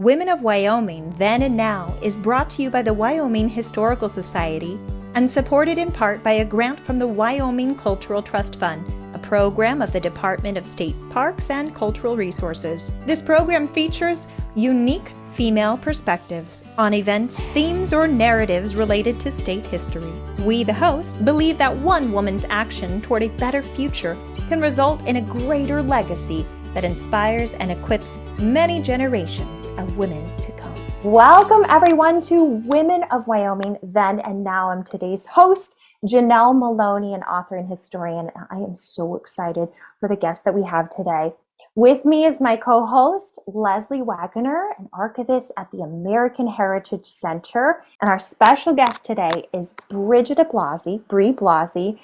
Women of Wyoming Then and Now is brought to you by the Wyoming Historical Society and supported in part by a grant from the Wyoming Cultural Trust Fund, a program of the Department of State Parks and Cultural Resources. This program features unique female perspectives on events, themes, or narratives related to state history. We, the host, believe that one woman's action toward a better future can result in a greater legacy that inspires and equips many generations of women to come. Welcome everyone to Women of Wyoming Then and Now. I'm today's host, Janelle Molony, an author and historian. I am so excited for the guest that we have today. With me is my co-host, Leslie Waggener, an archivist at the American Heritage Center. And our special guest today is Brie Blasi,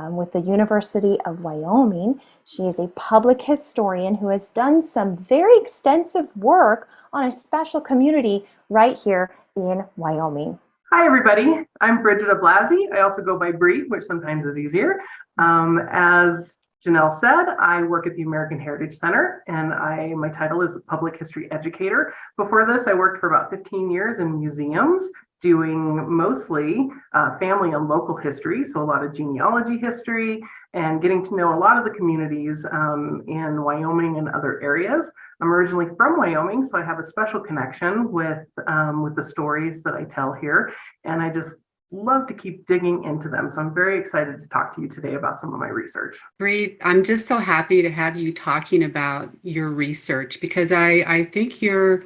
with the University of Wyoming. She is a public historian who has done some very extensive work on a special community right here in Wyoming. Hi, everybody. I'm Brigida Blasi. I also go by Brie, which sometimes is easier. As Janelle said, I work at the American Heritage Center, and my title is Public History Educator. Before this, I worked for about 15 years in museums, doing mostly family and local history, so a lot of genealogy history, and getting to know a lot of the communities in Wyoming and other areas. I'm originally from Wyoming, so I have a special connection with the stories that I tell here, and I just love to keep digging into them. So I'm very excited to talk to you today about some of my research. Brie, I'm just so happy to have you talking about your research because I think you're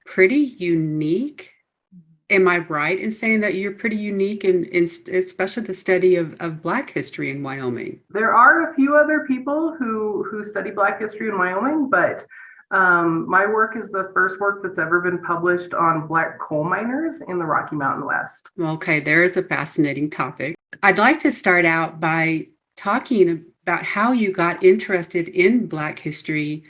pretty unique. Am I right in saying that you're pretty unique in especially the study of Black history in Wyoming? There are a few other people who study Black history in Wyoming, but my work is the first work that's ever been published on Black coal miners in the Rocky Mountain West. Okay, there is a fascinating topic. I'd like to start out by talking about how you got interested in Black history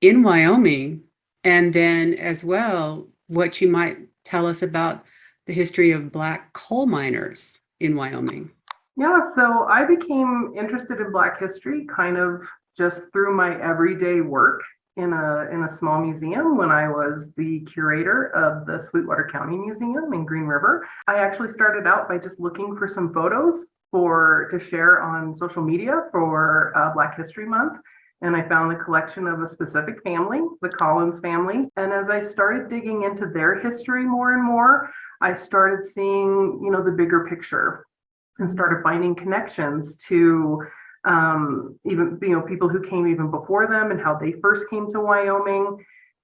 in Wyoming, and then as well, what you might tell us about the history of Black coal miners in Wyoming. Yeah, so I became interested in Black history kind of just through my everyday work in a small museum when I was the curator of the Sweetwater County Museum in Green River. I actually started out by just looking for some photos to share on social media for Black History Month. And I found the collection of a specific family, the Collins family. And as I started digging into their history more and more, I started seeing, the bigger picture and started finding connections to even people who came even before them and how they first came to Wyoming.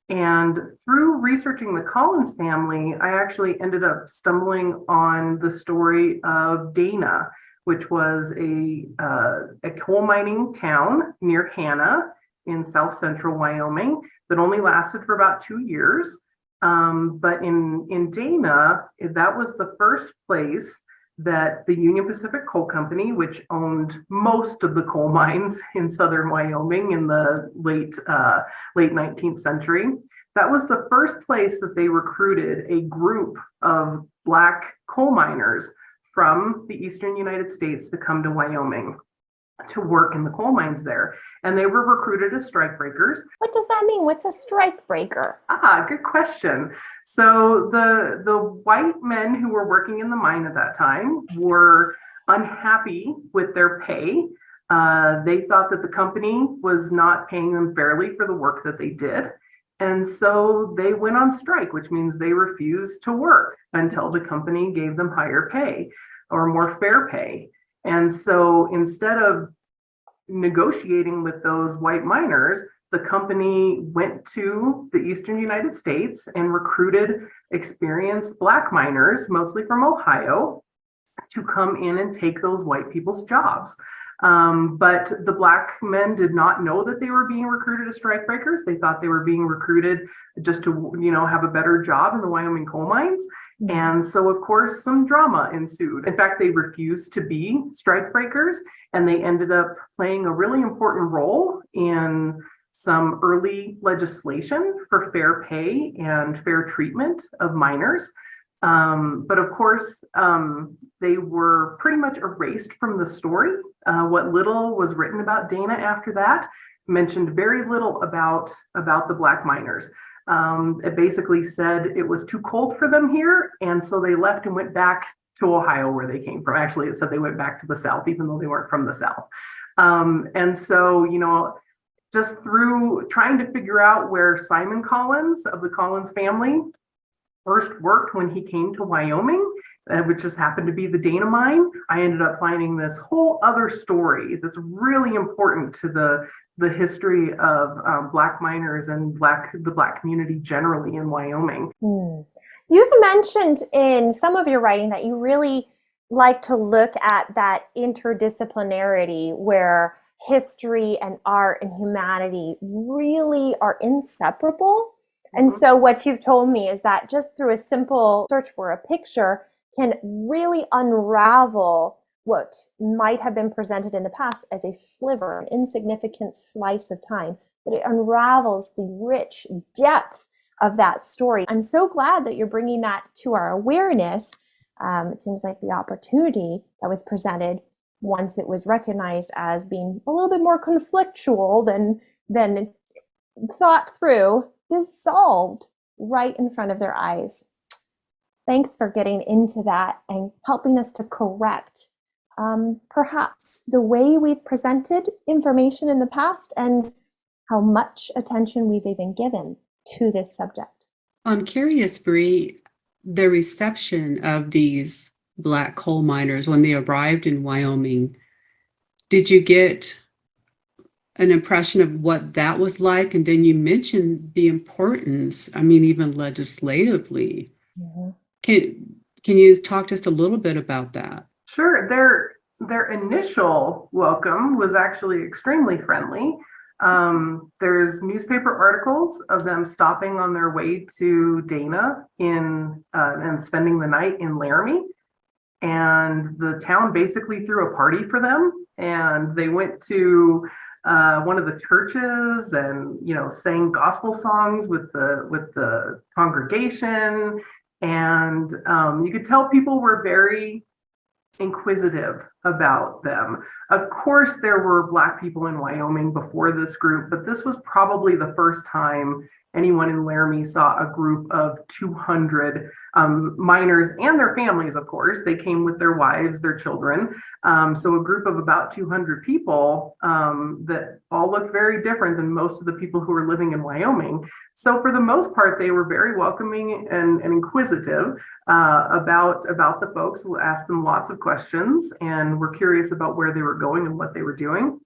And through researching the Collins family, I actually ended up stumbling on the story of Dana, which was a coal mining town near Hanna in south central Wyoming that only lasted for about 2 years. But in Dana, that was the first place that the Union Pacific Coal Company, which owned most of the coal mines in southern Wyoming in the late 19th century, that was the first place that they recruited a group of Black coal miners from the eastern United States to come to Wyoming to work in the coal mines there. And they were recruited as strikebreakers. What does that mean? What's a strikebreaker? Good question. So the white men who were working in the mine at that time were unhappy with their pay. They thought that the company was not paying them fairly for the work that they did. And so they went on strike, which means they refused to work until the company gave them higher pay or more fair pay. And so instead of negotiating with those white miners, the company went to the eastern United States and recruited experienced Black miners, mostly from Ohio, to come in and take those white people's jobs. But the Black men did not know that they were being recruited as strikebreakers. They thought they were being recruited just to, have a better job in the Wyoming coal mines. And so, of course, some drama ensued. In fact, they refused to be strikebreakers, and they ended up playing a really important role in some early legislation for fair pay and fair treatment of miners. But of course, they were pretty much erased from the story. What little was written about Dana after that mentioned very little about the Black miners. It basically said it was too cold for them here, and so they left and went back to Ohio where they came from. Actually, it said they went back to the South, even though they weren't from the South. And so, just through trying to figure out where Simon Collins of the Collins family first worked when he came to Wyoming, which just happened to be the Dana mine, I ended up finding this whole other story that's really important to the history of Black miners and the Black community generally in Wyoming. You've mentioned in some of your writing that you really like to look at that interdisciplinarity where history and art and humanity really are inseparable. And so what you've told me is that just through a simple search for a picture can really unravel what might have been presented in the past as a sliver, an insignificant slice of time, but it unravels the rich depth of that story. I'm so glad that you're bringing that to our awareness. It seems like the opportunity that was presented once it was recognized as being a little bit more conflictual than thought through, dissolved right in front of their eyes. Thanks for getting into that and helping us to correct perhaps the way we've presented information in the past and how much attention we've even given to this subject. I'm curious, Brie, the reception of these Black coal miners when they arrived in Wyoming, did you get an impression of what that was like? And then you mentioned the importance, even legislatively. Mm-hmm. Can you talk just a little bit about that? Sure. Their initial welcome was actually extremely friendly. There's newspaper articles of them stopping on their way to Dana and spending the night in Laramie. And the town basically threw a party for them. And they went to one of the churches and sang gospel songs with the congregation. And you could tell people were very inquisitive about them. Of course, there were Black people in Wyoming before this group, but this was probably the first time anyone in Laramie saw a group of 200 miners and their families, of course. They came with their wives, their children. So a group of about 200 people that all looked very different than most of the people who were living in Wyoming. So for the most part, they were very welcoming and inquisitive about the folks. Who asked them lots of questions and were curious about where they were going and what they were doing.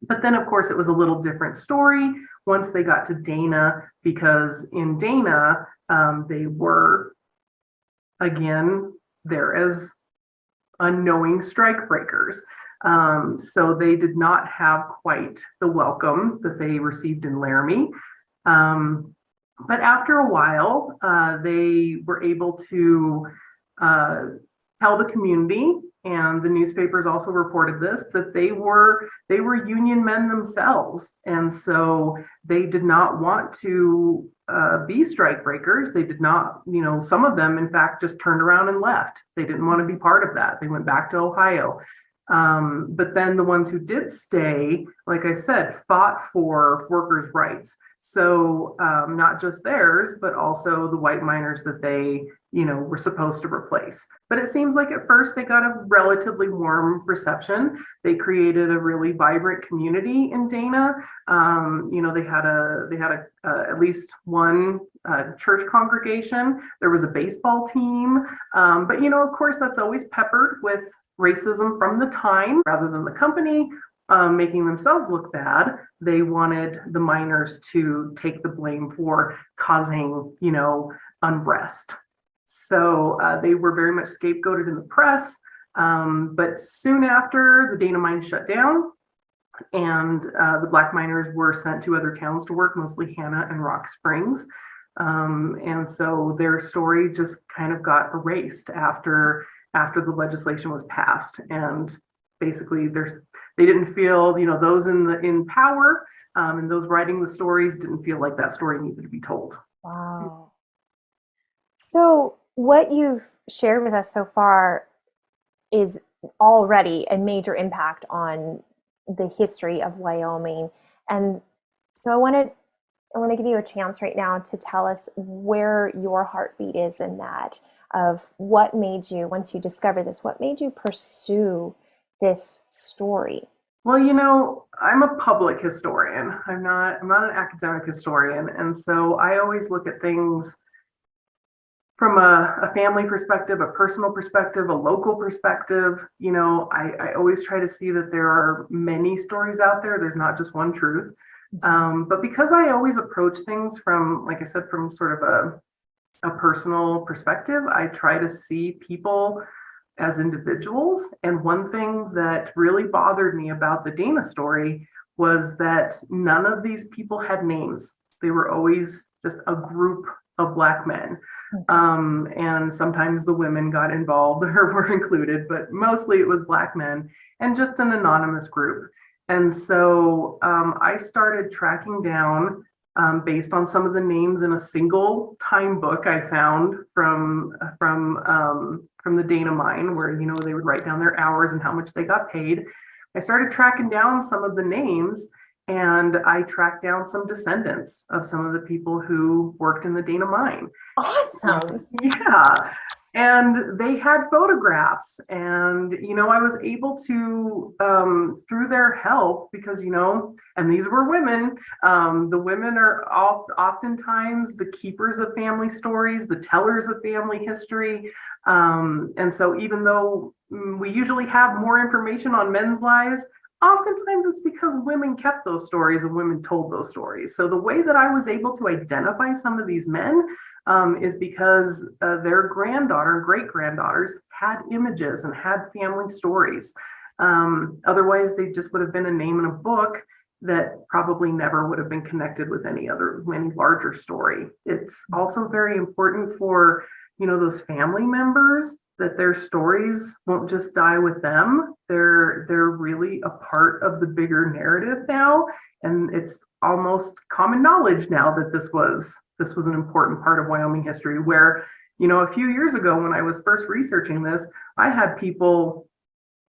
But then, of course, it was a little different story once they got to Dana, because in Dana, they were, again, there as unknowing strike breakers. So they did not have quite the welcome that they received in Laramie. But after a while, they were able to tell the community, and the newspapers also reported this, that they were union men themselves. And so they did not want to be strike breakers. They did not, some of them, in fact, just turned around and left. They didn't want to be part of that. They went back to Ohio. But then the ones who did stay, like I said, fought for workers' rights. So not just theirs, but also the white miners that they, were supposed to replace. But it seems like at first they got a relatively warm reception. They created a really vibrant community in Dana. They had at least one church congregation. There was a baseball team. But of course, that's always peppered with racism from the time. Rather than the company making themselves look bad, they wanted the miners to take the blame for causing, unrest. So they were very much scapegoated in the press. But soon after, the Dana mine shut down, and the Black miners were sent to other towns to work, mostly Hannah and Rock Springs. And so their story just kind of got erased after the legislation was passed. And basically they didn't feel, those in power and those writing the stories didn't feel like that story needed to be told. Wow. So what you've shared with us so far is already a major impact on the history of Wyoming. And so I want to I want to give you a chance right now to tell us where your heartbeat is in that, of what made you, once you discovered this, what made you pursue this story? Well, I'm a public historian. I'm not an academic historian. And so I always look at things from a family perspective, a personal perspective, a local perspective. I always try to see that there are many stories out there. There's not just one truth. But because I always approach things from, like I said, from sort of a personal perspective, I try to see people as individuals. And one thing that really bothered me about the Dana story was that none of these people had names. They were always just a group of Black men. And sometimes the women got involved or were included, but mostly it was Black men and just an anonymous group. And so I started tracking down, based on some of the names in a single time book I found from the Dana mine, where they would write down their hours and how much they got paid. I started tracking down some of the names, and I tracked down some descendants of some of the people who worked in the Dana mine. Awesome. Yeah. And they had photographs, and I was able to, through their help, because and these were women. The women are oftentimes the keepers of family stories, the tellers of family history. And so even though we usually have more information on men's lives, oftentimes it's because women kept those stories and women told those stories. So the way that I was able to identify some of these men is because their granddaughter, great granddaughters had images and had family stories. Otherwise, they just would have been a name in a book that probably never would have been connected with any larger story. It's also very important for those family members that their stories won't just die with them. They're really a part of the bigger narrative now, and it's almost common knowledge now that this was an important part of Wyoming history. Where a few years ago when I was first researching this, I had people,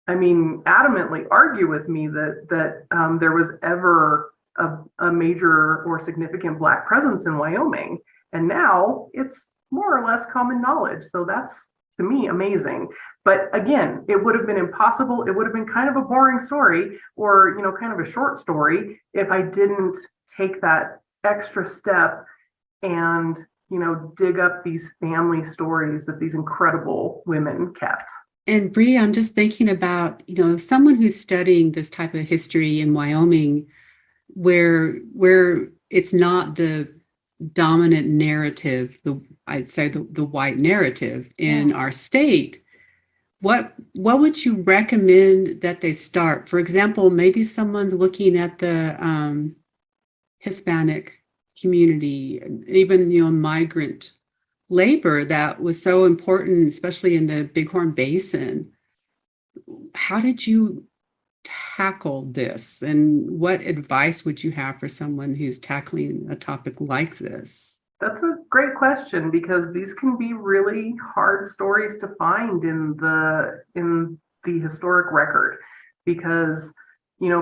adamantly argue with me that there was ever a major or significant Black presence in Wyoming, and now it's more or less common knowledge. So that's, to me, amazing. But again, it would have been impossible. It would have been kind of a boring story, or kind of a short story, if I didn't take that extra step and dig up these family stories that these incredible women kept. And Brie, I'm just thinking about, someone who's studying this type of history in Wyoming, where it's not the dominant narrative, I'd say the white narrative in our state. What would you recommend that they start? For example, maybe someone's looking at the Hispanic community, even migrant labor that was so important, especially in the Bighorn Basin. How did you tackle this, and what advice would you have for someone who's tackling a topic like this? That's a great question, because these can be really hard stories to find in the historic record, because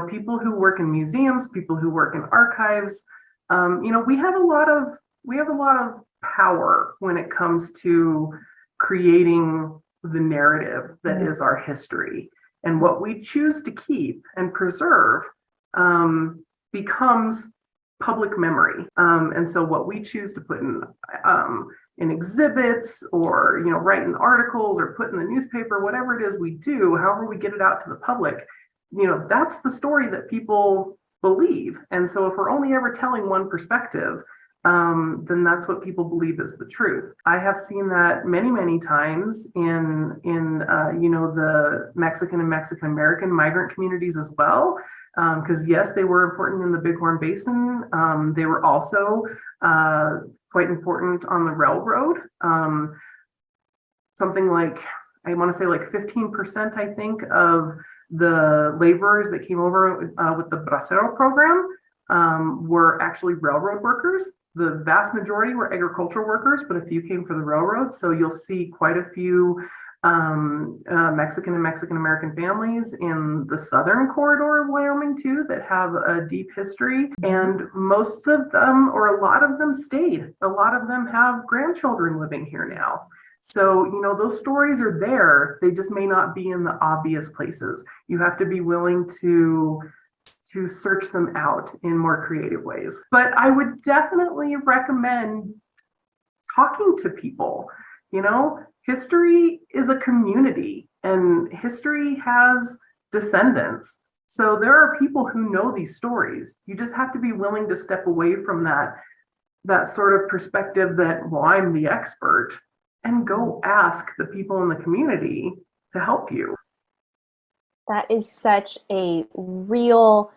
people who work in museums, people who work in archives, we have a lot of power when it comes to creating the narrative that is our history. And what we choose to keep and preserve becomes public memory. And so what we choose to put in exhibits, or write in articles, or put in the newspaper, whatever it is we do, however we get it out to the public, that's the story that people believe. And so if we're only ever telling one perspective, then that's what people believe is the truth. I have seen that many, many times in the Mexican and Mexican American migrant communities as well. Because yes, they were important in the Bighorn Basin. They were also quite important on the railroad. Something like, I want to say like 15%, I think, of the laborers that came over with the Bracero program were actually railroad workers. The vast majority were agricultural workers, but a few came for the railroads. So you'll see quite a few Mexican and Mexican American families in the southern corridor of Wyoming too that have a deep history. And most of them, or a lot of them, stayed. A lot of them have grandchildren living here now. So, those stories are there. They just may not be in the obvious places. You have to be willing to search them out in more creative ways. But I would definitely recommend talking to people. History is a community, and history has descendants. So there are people who know these stories. You just have to be willing to step away from that sort of perspective that, well, I'm the expert, and go ask the people in the community to help you. That is such a real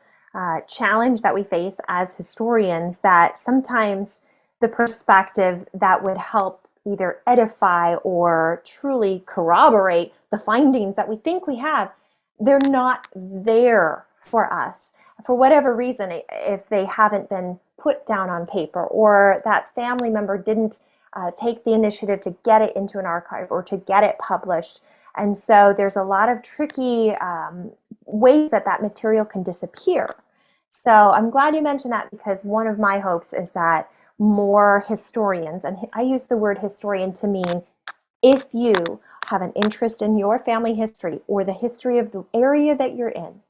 challenge that we face as historians, that sometimes the perspective that would help either edify or truly corroborate the findings that we think we have, they're not there for us. For whatever reason, if they haven't been put down on paper, or that family member didn't take the initiative to get it into an archive or to get it published. And so there's a lot of tricky ways that material can disappear. So I'm glad you mentioned that, because one of my hopes is that more historians, and I use the word historian to mean if you have an interest in your family history or the history of the area that you're in,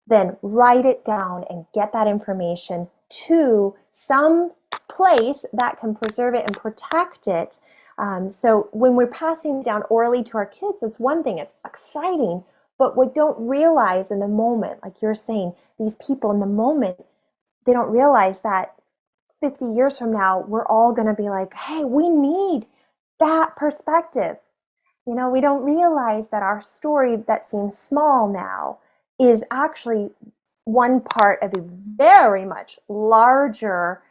then write it down and get that information to some place that can preserve it and protect it. So when we're passing down orally to our kids, it's one thing, it's exciting, but we don't realize in the moment, like you're saying, these people in the moment, they don't realize that 50 years from now, we're all going to be like, hey, we need that perspective. We don't realize that our story that seems small now is actually one part of a very much larger,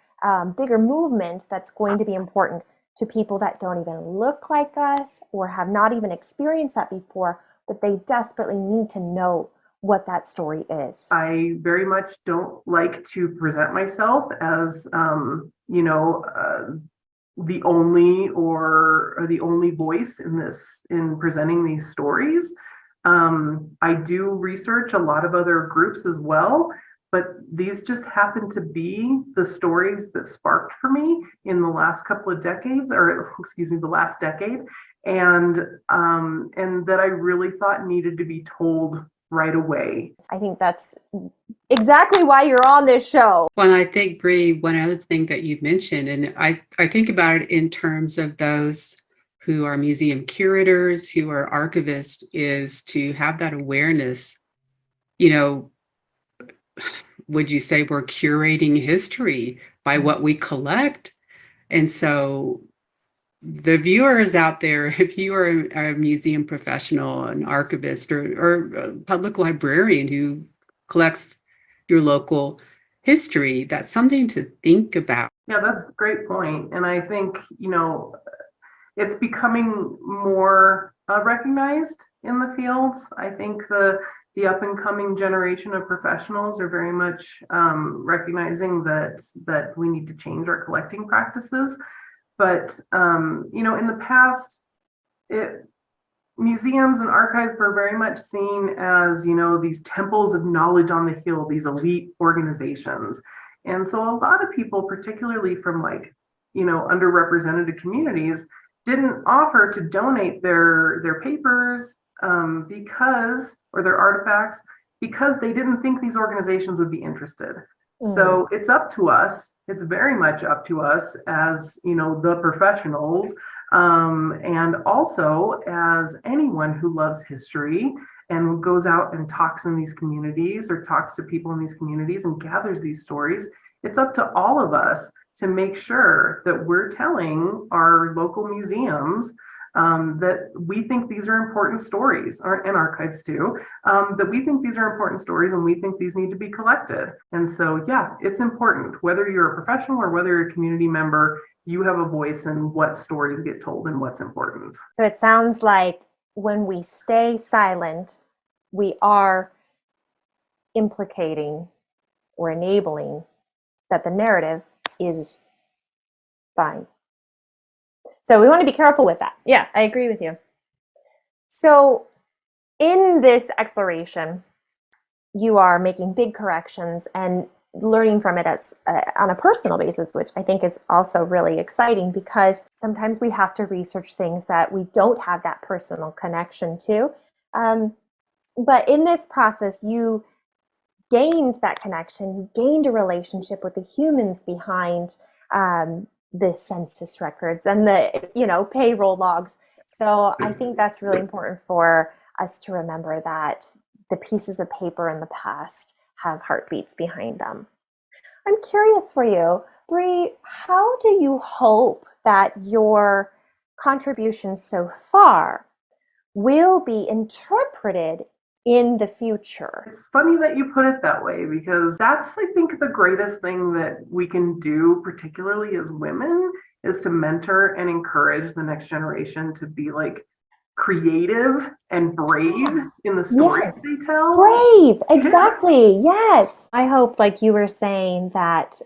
bigger movement that's going to be important to people that don't even look like us or have not even experienced that before, but they desperately need to know what that story is. I very much don't like to present myself as, the only or the only voice in presenting these stories. I do research a lot of other groups as well, but these just happen to be the stories that sparked for me in the last couple of decades, or excuse me, the last decade, and that I really thought needed to be told right away. I think that's exactly why you're on this show. Well, I think, Brie, one other thing that you mentioned, and I think about it in terms of those who are museum curators, who are archivists, is to have that awareness. Would you say we're curating history by what we collect? And so the viewers out there, if you are a museum professional, an archivist, or a public librarian who collects your local history, that's something to think about. Yeah, that's a great point. And I think, it's becoming more recognized in the fields. I think the up and coming generation of professionals are very much recognizing that we need to change our collecting practices. But in the past, museums and archives were very much seen as, these temples of knowledge on the hill, these elite organizations. And so a lot of people, particularly from underrepresented communities, didn't offer to donate their papers or their artifacts, because they didn't think these organizations would be interested. So it's up to us. It's very much up to us as, the professionals, and also as anyone who loves history and goes out and talks in these communities or talks to people in these communities and gathers these stories. It's up to all of us to make sure that we're telling our local museums that we think these are important stories, and archives too, that we think these are important stories and we think these need to be collected. And so, yeah, it's important. Whether you're a professional or whether you're a community member, you have a voice in what stories get told and what's important. So it sounds like when we stay silent, we are implicating or enabling that the narrative is fine. So we want to be careful with that. Yeah, I agree with you. So in this exploration, you are making big corrections and learning from it as on a personal basis, which I think is also really exciting, because sometimes we have to research things that we don't have that personal connection to. But in this process, you gained that connection, you gained a relationship with the humans behind the census records and the, payroll logs. So I think that's really important for us to remember, that the pieces of paper in the past have heartbeats behind them. I'm curious for you, Brie, how do you hope that your contributions so far will be interpreted in the future? It's funny that you put it that way, because that's, I think, the greatest thing that we can do, particularly as women, is to mentor and encourage the next generation to be like creative and brave in the stories Yes. they tell. Brave, exactly. Yes. I hope, like you were saying, that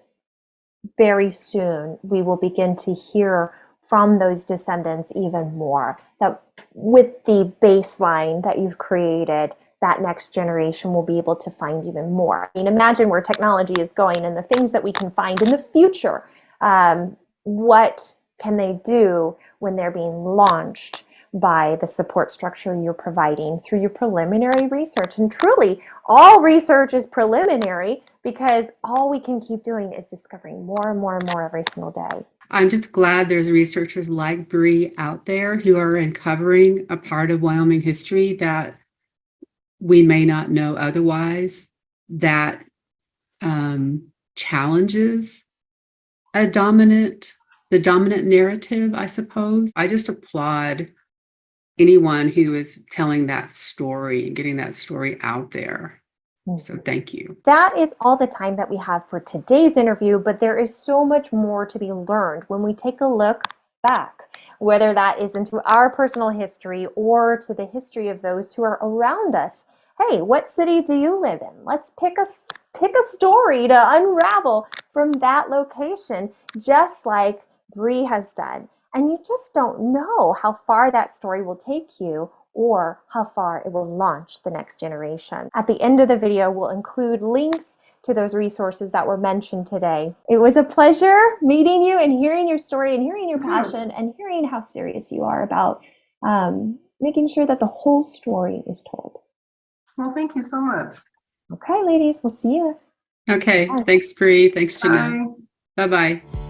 very soon we will begin to hear from those descendants even more, that with the baseline that you've created, that next generation will be able to find even more. I mean, imagine where technology is going and the things that we can find in the future. What can they do when they're being launched by the support structure you're providing through your preliminary research? And truly, all research is preliminary, because all we can keep doing is discovering more and more and more every single day. I'm just glad there's researchers like Brie out there who are uncovering a part of Wyoming history that we may not know otherwise, that challenges the dominant narrative, I suppose. I just applaud anyone who is telling that story and getting that story out there. So thank you. That is all the time that we have for today's interview, but there is so much more to be learned when we take a look back, whether that is into our personal history or to the history of those who are around us. Hey, what city do you live in? Let's pick a story to unravel from that location, just like Brie has done. And you just don't know how far that story will take you, or how far it will launch the next generation. At the end of the video, we'll include links to those resources that were mentioned today. It was a pleasure meeting you and hearing your story and hearing your passion and hearing how serious you are about making sure that the whole story is told. Well, thank you so much. Okay, ladies, we'll see you. Okay, thanks, Brie. Thanks, Janelle. Bye. Bye-bye.